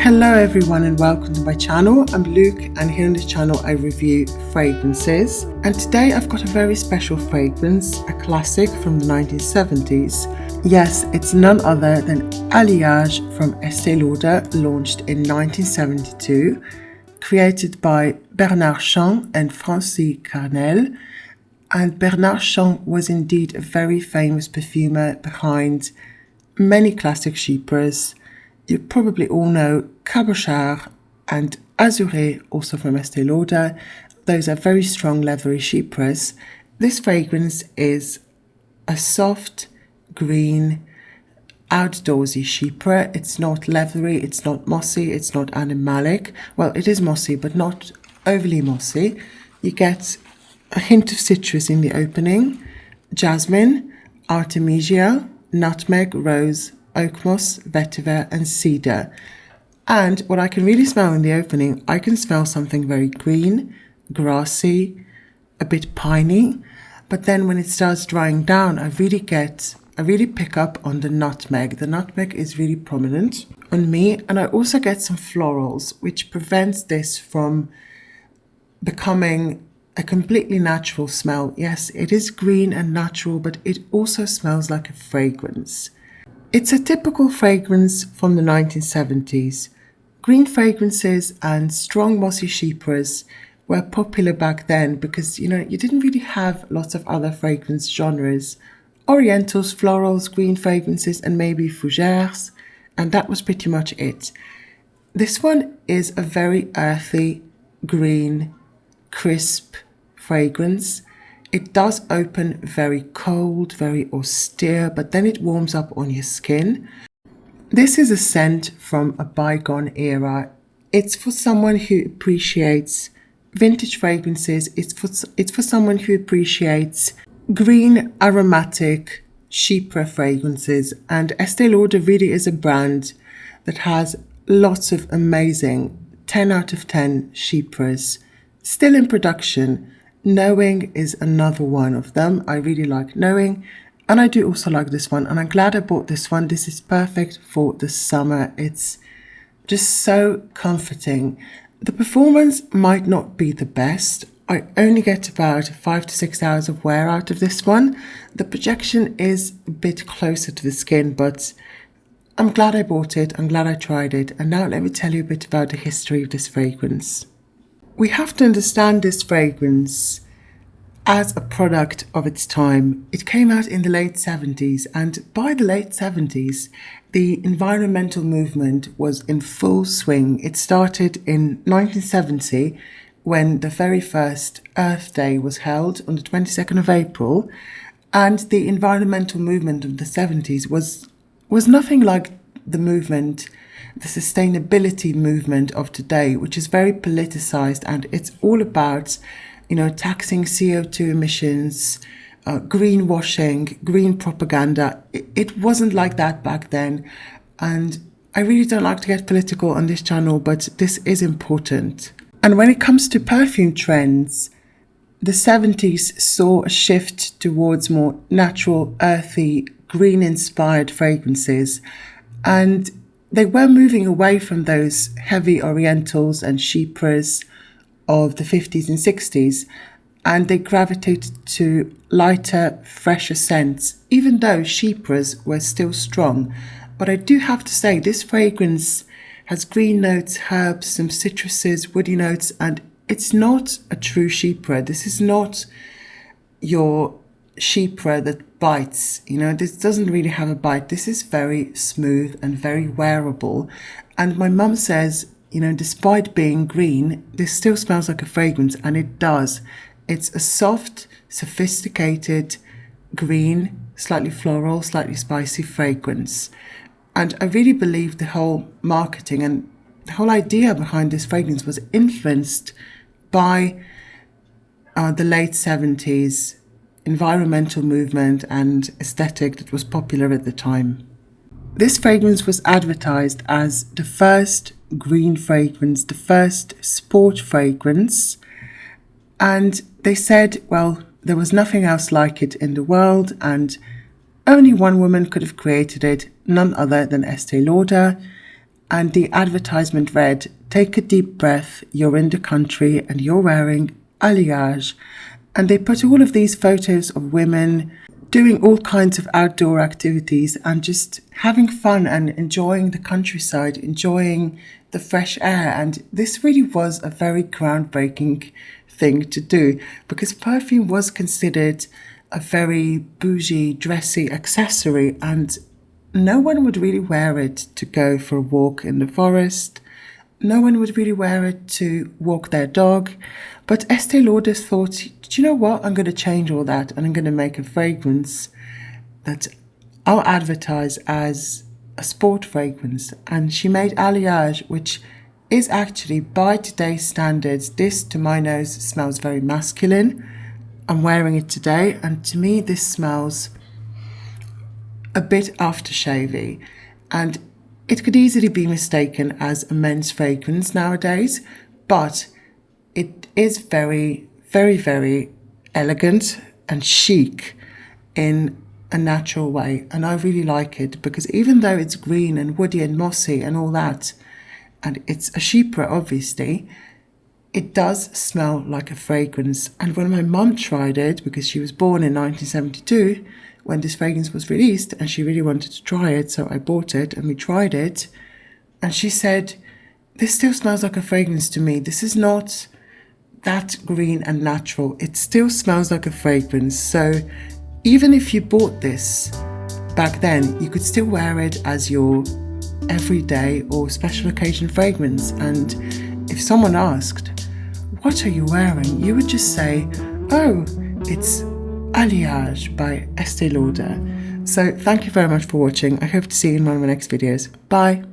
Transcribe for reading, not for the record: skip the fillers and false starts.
Hello everyone and welcome to my channel. I'm Luke and here on this channel I review fragrances, and today I've got a very special fragrance, a classic from the 1970s. Yes, it's none other than Aliage from Estée Lauder, launched in 1972, created by Bernard Chan and Francis Carnel. And Bernard Chan was indeed a very famous perfumer behind many classic chypres. You probably all know Cabochard and Azuré, also from Estée Lauder. Those are very strong leathery chypres. This fragrance is a soft, green, outdoorsy chypre. It's not leathery, it's not mossy, it's not animalic. Well, it is mossy, but not overly mossy. You get a hint of citrus in the opening, jasmine, artemisia, nutmeg, rose, oak moss, vetiver and cedar. And what I can really smell in the opening, I can smell something very green, grassy, a bit piney. But then when it starts drying down, I really pick up on the nutmeg. The nutmeg is really prominent on me, and I also get some florals, which prevents this from becoming a completely natural smell. Yes, it is green and natural, but it also smells like a fragrance. It's a typical fragrance from the 1970s. Green fragrances and strong mossy chypres were popular back then because, you didn't really have lots of other fragrance genres. Orientals, florals, green fragrances, and maybe fougères, and that was pretty much it. This one is a very earthy, green, crisp fragrance. It does open very cold, very austere, but then it warms up on your skin. This is a scent from a bygone era. It's for someone who appreciates vintage fragrances. It's for someone who appreciates green, aromatic, chypre fragrances. And Estée Lauder really is a brand that has lots of amazing 10 out of 10 chypres still in production. Knowing is another one of them. I really like Knowing, and I do also like this one, and I'm glad I bought this one. This is perfect for the summer. It's just so comforting. The performance might not be the best. I only get about 5 to 6 hours of wear out of this one. The projection is a bit closer to the skin, but I'm glad I bought it. I'm glad I tried it. And now let me tell you a bit about the history of this fragrance. We have to understand this fragrance as a product of its time. It came out in the late 70s, and by the late 70s, the environmental movement was in full swing. It started in 1970 when the very first Earth Day was held on the 22nd of April, and the environmental movement of the 70s was nothing like the sustainability movement of today, which is very politicized, and it's all about, taxing CO2 emissions, greenwashing, green propaganda. It wasn't like that back then, and I really don't like to get political on this channel, but this is important. And when it comes to perfume trends, the 70s saw a shift towards more natural, earthy, green-inspired fragrances, and they were moving away from those heavy orientals and chypres of the 50s and 60s, and they gravitated to lighter, fresher scents, even though chypres were still strong. But I do have to say, this fragrance has green notes, herbs, some citruses, woody notes, and it's not a true chypre. This is not your chypre that bites. This doesn't really have a bite. This is very smooth and very wearable. And my mum says, despite being green, this still smells like a fragrance, and it does. It's a soft, sophisticated, green, slightly floral, slightly spicy fragrance. And I really believe the whole marketing and the whole idea behind this fragrance was influenced by the late 70s environmental movement and aesthetic that was popular at the time. This fragrance was advertised as the first green fragrance, the first sport fragrance, and they said, well, there was nothing else like it in the world, and only one woman could have created it, none other than Estée Lauder. and the advertisement read, "Take a deep breath, you're in the country and you're wearing Aliage." And they put all of these photos of women doing all kinds of outdoor activities and just having fun and enjoying the countryside, enjoying the fresh air. And this really was a very groundbreaking thing to do, because perfume was considered a very bougie, dressy accessory, and no one would really wear it to go for a walk in the forest. No one would really wear it to walk their dog. But Estée Lauder thought, do you know what? I'm going to change all that, and I'm going to make a fragrance that I'll advertise as a sport fragrance. And she made Aliage, which is actually, by today's standards, this to my nose smells very masculine. I'm wearing it today, and to me this smells a bit aftershavey, and it could easily be mistaken as a men's fragrance nowadays, but it is very, very, very elegant and chic in a natural way. And I really like it, because even though it's green and woody and mossy and all that, and it's a chypre obviously, it does smell like a fragrance. And when my mum tried it, because she was born in 1972, when this fragrance was released, and she really wanted to try it, so I bought it and we tried it, and she said, "This still smells like a fragrance to me. This is not that green and natural. It still smells like a fragrance." So even if you bought this back then, you could still wear it as your everyday or special occasion fragrance. And if someone asked, "What are you wearing?" you would just say, "Oh, it's Aliage by Estée Lauder." So thank you very much for watching. I hope to see you in one of my next videos. Bye.